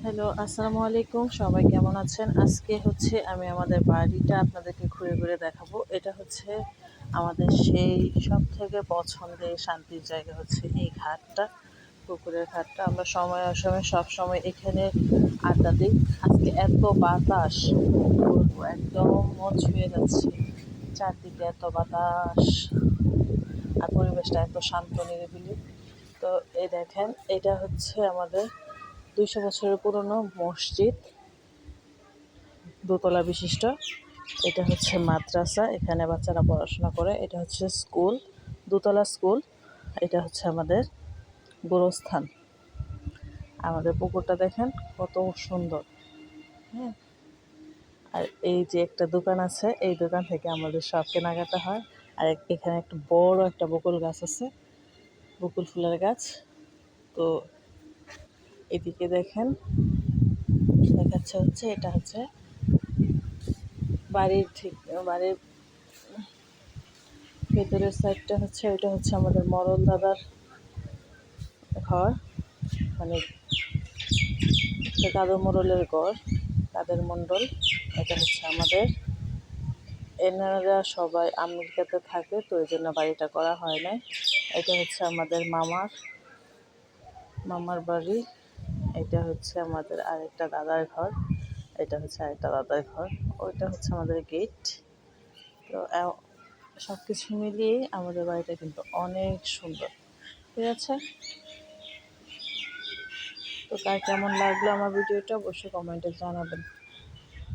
Hello, আসসালামু আলাইকুম। সবাই কেমন আছেন? আজকে হচ্ছে আমি আমাদের বাড়িটা আপনাদেরকে ঘুরে ঘুরে দেখাবো। এটা হচ্ছে আমাদের সেই সবথেকে পছন্দের শান্তির জায়গা হচ্ছে এই ঘাটটা, পুকুরের ঘাটটা। আমরা সময় অসময়ে সবসময় এখানে আড্ডা দিই। আজকে এত বাতাস, কি বলবো, একদম মন ছুঁয়ে যাচ্ছে। চারদিকে এত বাতাস আর পরিবেশটা এত শান্ত নিরিবিলি। তো এই দেখেন, এটা হচ্ছে আমাদের ২০০ বছরের পুরনো মসজিদ, দোতলা বিশিষ্ট। এটা হচ্ছে মাদ্রাসা, এখানে বাচ্চারা পড়াশোনা করে। এটা হচ্ছে স্কুল, দোতলা স্কুল। এটা হচ্ছে আমাদের গোরস্থান। আমাদের পুকুরটা দেখেন কত সুন্দর। হ্যাঁ, আর এই যে একটা দোকান আছে, এই দোকান থেকে আমাদের সব কেনাকাটা হয়। আর এখানে একটা বড় একটা বকুল গাছ আছে, বকুল ফুলের গাছ। তো এদিকে দেখেন, দেখাচ্ছে হচ্ছে এটা হচ্ছে বাড়ির ভেতরের সাইডটা হচ্ছে, ওইটা হচ্ছে আমাদের মরল দাদার ঘর, মানে দাদু মোড়লের ঘর, তাদের মণ্ডল। এটা হচ্ছে আমাদের, এনারা সবাই আমেরিকাতে থাকে, তো এই জন্য বাড়িটা করা হয় না। এটা হচ্ছে আমাদের মামার বাড়ি। এটা হচ্ছে আমাদের আরেকটা দাদার ঘর। এটা হচ্ছে আরেকটা দাদার ঘর। ওইটা হচ্ছে আমাদের গেট। তো সব কিছু মিলিয়ে আমাদের বাড়িটা কিন্তু অনেক সুন্দর, ঠিক আছে? তো কার কেমন লাগলো আমার ভিডিওটা অবশ্যই কমেন্টে জানাবেন।